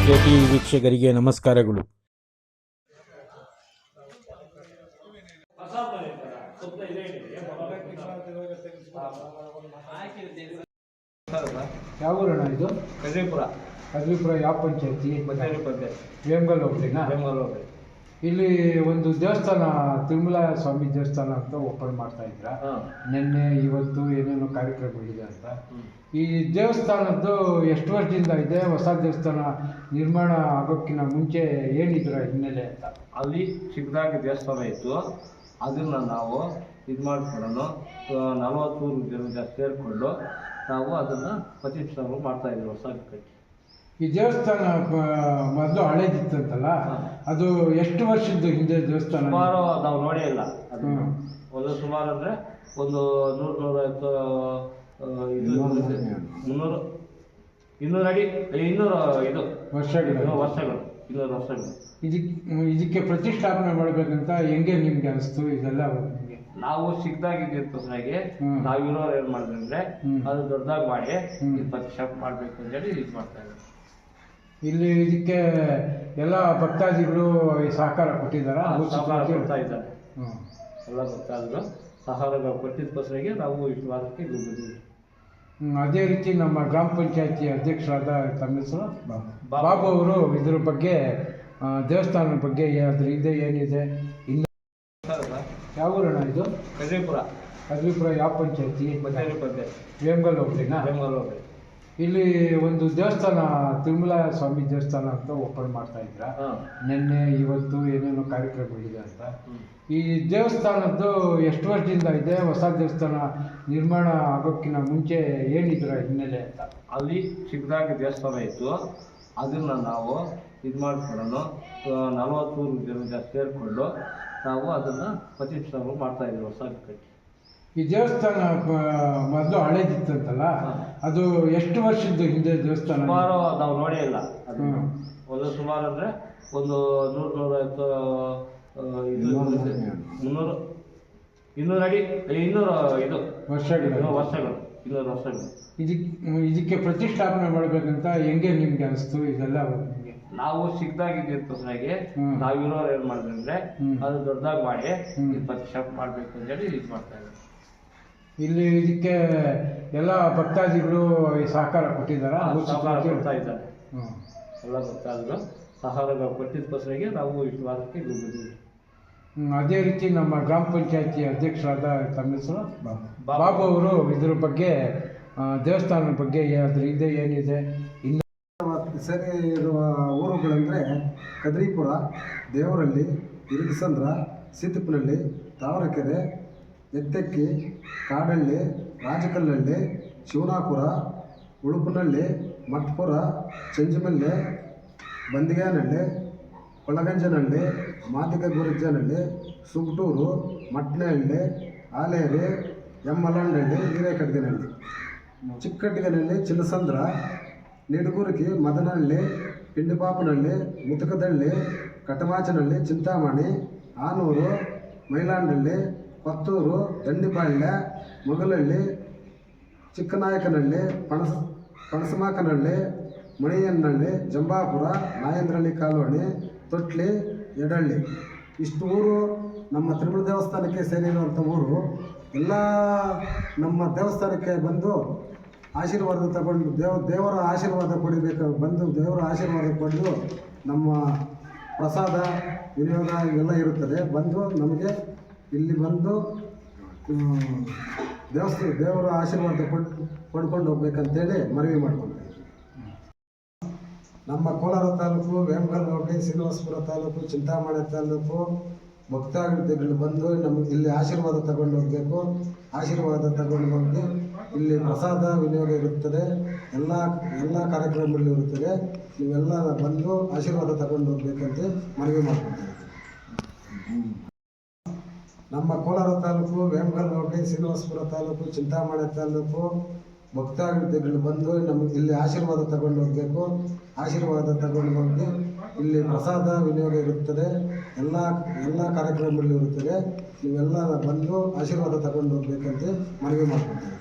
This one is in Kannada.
ಕೆಟಿವಿ ವೀಕ್ಷಕರಿಗೆ ನಮಸ್ಕಾರಗಳು. ಯಾವ ಊರಣ್ಣ ಇದು? ಕದ್ರಿಪುರ. ಕದ್ರಿಪುರ ಯಾವ ಪಂಚಾಯತಿ? ವೇಮಗಲ್ ಹೋಗ್ತೀನಾ? ವೇಮಗಲ್ ಹೋಗ್ರಿ. ಇಲ್ಲಿ ಒಂದು ದೇವಸ್ಥಾನ, ತಿರುಮಲ ಸ್ವಾಮಿ ದೇವಸ್ಥಾನ ಅಂತ ಓಪನ್ ಮಾಡ್ತಾ ಇದ್ರ. ನಿನ್ನೆ ಇವತ್ತು ಏನೇನೋ ಕಾರ್ಯಕ್ರಮಗಳಿದೆ ಅಂತ. ಈ ದೇವಸ್ಥಾನದ್ದು ಎಷ್ಟು ವರ್ಷದಿಂದ ಇದೆ? ಹೊಸ ದೇವಸ್ಥಾನ ನಿರ್ಮಾಣ ಆಗೋಕ್ಕಿಂತ ಮುಂಚೆ ಏನಿದ್ರ ಹಿನ್ನೆಲೆ ಅಂತ? ಅಲ್ಲಿ ಚಿಕ್ಕದಾಗಿ ದೇವಸ್ಥಾನ ಇತ್ತು. ಅದನ್ನು ನಾವು ಇದು ಮಾಡ್ಕೊಂಡು 40 ಜನ ಸೇರಿಕೊಂಡು ನಾವು ಅದನ್ನು ಪ್ರತಿಷ್ಠಾಪನೆ ಮಾಡ್ತಾ ಇದ್ದೀವಿ. ಹೊಸ ಕಟ್ಟಿ ಈ ದೇವಸ್ಥಾನ ಮೊದಲು ಹಳೇದಿತ್ತಂತಲ್ಲ, ಅದು ಎಷ್ಟು ವರ್ಷದ್ದು ಹಿಂದೆ ದೇವಸ್ಥಾನ? ಸುಮಾರು ನಾವು ನೋಡೇ ಇಲ್ಲ. ಅದು ಒಂದು ಸುಮಾರು ಅಂದರೆ ಒಂದು 100-150 200 ಅಡಿ 200 ಇದು ವರ್ಷಗಳು. ಇದಕ್ಕೆ ಪ್ರತಿಷ್ಠಾಪನೆ ಮಾಡಬೇಕಂತ ಹೆಂಗೆ ನಿಮ್ಗೆ ಅನಿಸ್ತು? ಇದೆಲ್ಲ ನಾವು ಸಿಕ್ಕದಾಗಿದ್ದ ನಾವಿರೋರು ಏನು ಮಾಡಿದ್ರೆ ಅದು ದೊಡ್ಡದಾಗಿ ಮಾಡಿ ಪ್ರತಿಷ್ಠಾಪನೆ ಮಾಡಬೇಕು ಅಂತೇಳಿ ಇದು ಮಾಡ್ತಾ ಇದ್ದೀವಿ. ಇಲ್ಲಿ ಇದಕ್ಕೆ ಎಲ್ಲ ಭಕ್ತಾದಿಗಳು ಸಹಕಾರ ಕೊಟ್ಟಿದ್ದಾರೆ. ಸಹಕಾರ ಕೊಡ್ತಾ ಇದ್ದಾರೆ. ಎಲ್ಲ ಭಕ್ತಾದಿಗಳು ಸಹಕಾರ ಕೊಟ್ಟಿದ್ದಕ್ಕೋಸ್ಕರ ನಾವು ಇಷ್ಟು ವಾರಕ್ಕೆ ದುಡ್ಡಿದ್ದೀವಿ. ಅದೇ ರೀತಿ ನಮ್ಮ ಗ್ರಾಮ ಪಂಚಾಯತಿ ಅಧ್ಯಕ್ಷರಾದ ತಮ್ಮ ಹೆಸರು ಬಾಬು ಅವರು ಇದ್ರ ಬಗ್ಗೆ, ದೇವಸ್ಥಾನದ ಬಗ್ಗೆ ಇದೆ ಏನಿದೆ? ಇನ್ನು ಯಾವ ಊರಣ್ಣ ಇದು? ಕದ್ರಿಪುರ. ಕದ್ರಿಪುರ ಯಾವ ಪಂಚಾಯತಿ? ವೇಮಗಲ್ ಹೋಗ್ತೀನಾ? ವೇಮಗಲ್ ಹೋಗ್ರಿ. ಇಲ್ಲಿ ಒಂದು ದೇವಸ್ಥಾನ, ತಿರುಮಲ ಸ್ವಾಮಿ ದೇವಸ್ಥಾನ ಅಂತ ಓಪನ್ ಮಾಡ್ತಾ ಇದ್ರ. ನಿನ್ನೆ ಇವತ್ತು ಏನೇನೋ ಕಾರ್ಯಕ್ರಮಗಳಿದೆ ಅಂತ. ಈ ದೇವಸ್ಥಾನದ್ದು ಎಷ್ಟು ವರ್ಷದಿಂದ ಇದೆ? ಹೊಸ ದೇವಸ್ಥಾನ ನಿರ್ಮಾಣ ಆಗೋಕ್ಕಿಂತ ಮುಂಚೆ ಏನಿದ್ರ ಹಿನ್ನೆಲೆ ಅಂತ? ಅಲ್ಲಿ ಚಿಕ್ಕದಾಗಿ ದೇವಸ್ಥಾನ ಇತ್ತು. ಅದನ್ನು ನಾವು ಇದು ಮಾಡ್ಕೊಂಡು 40 ಜನ ಸೇರಿಕೊಂಡು ನಾವು ಅದನ್ನು ಪ್ರತಿಷ್ಠಾಪನೆ ಮಾಡ್ತಾ ಇದ್ದೀವಿ. ಹೊಸ ಕಟ್ಟಿ ಈ ದೇವಸ್ಥಾನ ಮೊದಲು ಹಳೇದಿತ್ತಂತಲ್ಲ, ಅದು ಎಷ್ಟು ವರ್ಷದ್ದು ಹಿಂದೆ ದೇವಸ್ಥಾನ? ಸುಮಾರು ನಾವು ನೋಡೇ ಇಲ್ಲ. ಅದು ಒಂದು ಸುಮಾರು ಅಂದರೆ ಒಂದು 100-150 200 ಅಡಿ 200 ವರ್ಷಗಳು. ಇದಕ್ಕೆ ಪ್ರತಿಷ್ಠಾಪನೆ ಮಾಡಬೇಕಂತ ಹೆಂಗೆ ನಿಮ್ಗೆ ಅನಿಸ್ತು? ಇದೆಲ್ಲ ನಾವು ಸಿಕ್ಕದಾಗಿದ್ದ ನಾವಿರೋರು ಏನು ಮಾಡಿದ್ರೆ ಅದು ದೊಡ್ಡದಾಗಿ ಮಾಡಿ ಪ್ರತಿಷ್ಠಾಪನೆ ಮಾಡಬೇಕು ಅಂತೇಳಿ ಇದು ಮಾಡ್ತಾ ಇದ್ದೀವಿ. ಇಲ್ಲಿ ಇದಕ್ಕೆ ಎಲ್ಲ ಭಕ್ತಾದಿಗಳು ಸಹಕಾರ ಕೊಟ್ಟಿದ್ದಾರೆ. ಸಹಕಾರ ಕೊಡ್ತಾ ಇದ್ದಾರೆ. ಎಲ್ಲ ಭಕ್ತಾದಿಗಳು ಸಹಕಾರ ಕೊಟ್ಟಿದ್ದಕ್ಕೋಸ್ಕರ ನಾವು ಇಷ್ಟು ವಾರಕ್ಕೆ ದುಡ್ಡಿದ್ದೀವಿ. ಅದೇ ರೀತಿ ನಮ್ಮ ಗ್ರಾಮ ಪಂಚಾಯತಿ ಅಧ್ಯಕ್ಷರಾದ ತಮ್ಮ ಹೆಸರು ಬಾಬು ಅವರು ಇದ್ರ ಬಗ್ಗೆ, ದೇವಸ್ಥಾನದ ಬಗ್ಗೆ ಇದೆ ಏನಿದೆ? ಇನ್ನು ಸರಿ ಇರುವ ಊರುಗಳೆಂದರೆ ಕದ್ರಿಪುರ, ದೇವರಹಳ್ಳಿ, ಇರಿಗಸಂದ್ರ, ಸೀತಪ್ಪನಹಳ್ಳಿ, ತಾವರೆಕೆರೆ, ಎತ್ತಕ್ಕಿ, ಕಾಡಹಳ್ಳಿ, ರಾಜಕಲ್ಲಹಳ್ಳಿ, ಶಿವನಾಪುರ, ಉಳುಪನಹಳ್ಳಿ, ಮಠಪುರ, ಚಂಜಮಲ್ಲೆ, ಬಂದಿಗಾನಹಳ್ಳಿ, ಕೊಳಗಂಜನಹಳ್ಳಿ, ಮಾದಿಗಗುರಜ್ಜನಹಳ್ಳಿ, ಸುಗ್ಟೂರು, ಮಟ್ನಹಳ್ಳಿ, ಆಲೇರಿ, ಎಮ್ಮಲಂಡಹಳ್ಳಿ, ಹಿರೇಕಡ್ಗನಹಳ್ಳಿ, ಚಿಕ್ಕಡ್ಗನಹಳ್ಳಿ, ಚಿನ್ನಸಂದ್ರ, ನಿಡಗುರ್ಕಿ, ಮದನಹಳ್ಳಿ, ಪಿಂಡಿಪಾಪನಹಳ್ಳಿ, ಮುತಕದಹಳ್ಳಿ, ಕಟಮಾಚನಹಳ್ಳಿ, ಚಿಂತಾಮಣಿ, ಆನೂರು, ಮೈಲಾಂಡಹಳ್ಳಿ, ಕೊತ್ತೂರು, ದಂಡಿಪಾಳ್ಯ, ಮೊಗಲಹಳ್ಳಿ, ಚಿಕ್ಕನಾಯಕನಹಳ್ಳಿ, ಪಣಸಮಾಕನಹಳ್ಳಿ, ಮಣಿಯನ್ನಹಳ್ಳಿ, ಜಂಬಾಪುರ, ನಾಯಂದ್ರಹಳ್ಳಿ ಕಾಲೋನಿ, ತೊಟ್ಲಿ, ಎಡಹಳ್ಳಿ. ಇಷ್ಟು ಊರು ನಮ್ಮ ತಿರುಮಲ ದೇವಸ್ಥಾನಕ್ಕೆ ಸೇರಿರುವಂಥ ಊರು. ಎಲ್ಲ ನಮ್ಮ ದೇವಸ್ಥಾನಕ್ಕೆ ಬಂದು ಆಶೀರ್ವಾದ ತಗೊಂಡು ದೇವರ ಆಶೀರ್ವಾದ ಪಡಿಬೇಕು. ಬಂದು ದೇವರ ಆಶೀರ್ವಾದ ಪಡೆದು ನಮ್ಮ ಪ್ರಸಾದ ವಿನಿಯೋಗ ಇವೆಲ್ಲ ಇರುತ್ತದೆ. ಬಂದು ನಮಗೆ ಇಲ್ಲಿ ಬಂದು ದೇವರ ಆಶೀರ್ವಾದ ಪಡ್ಕೊಂಡು ಹೋಗ್ಬೇಕಂತೇಳಿ ಮನವಿ ಮಾಡ್ಕೊಳ್ತೀವಿ. ನಮ್ಮ ಕೋಲಾರ ತಾಲೂಕು, ವೇಮಗಲ್ ಹೋಬಳಿ, ಶ್ರೀನಿವಾಸಪುರ ತಾಲೂಕು, ಚಿಂತಾಮಣಿ ತಾಲೂಕು ಭಕ್ತಾದಿಗಳು ಬಂದು ನಮಗೆ ಇಲ್ಲಿ ಆಶೀರ್ವಾದ ತಗೊಂಡು ಹೋಗಬೇಕು. ಆಶೀರ್ವಾದ ತಗೊಂಡು ಹೋಗಿ ಇಲ್ಲಿ ಪ್ರಸಾದ ವಿನಿಯೋಗ ಇರುತ್ತದೆ. ಎಲ್ಲ ಕಾರ್ಯಕ್ರಮಗಳು ಇರುತ್ತದೆ. ನೀವೆಲ್ಲ ಬಂದು ಆಶೀರ್ವಾದ ತಗೊಂಡು ಹೋಗ್ಬೇಕಂತ ಮನವಿ ಮಾಡ್ಕೊಳ್ತೀವಿ. ನಮ್ಮ ಕೋಲಾರ ತಾಲೂಕು, ವೇಮಗಲ್ ಹೋಬಳಿ, ಶ್ರೀನಿವಾಸಪುರ ತಾಲೂಕು, ಚಿಂತಾಮಣಿ ತಾಲೂಕು ಭಕ್ತಾದಿಗಳು ಬಂದು ನಮಗೆ ಇಲ್ಲಿ ಆಶೀರ್ವಾದ ತಗೊಂಡು ಹೋಗಬೇಕು. ಆಶೀರ್ವಾದ ತಗೊಂಡು ಹೋಗಿ ಇಲ್ಲಿ ಪ್ರಸಾದ ವಿನಿಯೋಗ ಇರುತ್ತದೆ. ಎಲ್ಲ ಕಾರ್ಯಕ್ರಮಗಳು ಇರುತ್ತದೆ. ನೀವೆಲ್ಲ ಬಂದು ಆಶೀರ್ವಾದ ತಗೊಂಡು ಹೋಗ್ಬೇಕಂತ ಮನವಿ ಮಾಡ್ಕೊಳ್ತೀವಿ.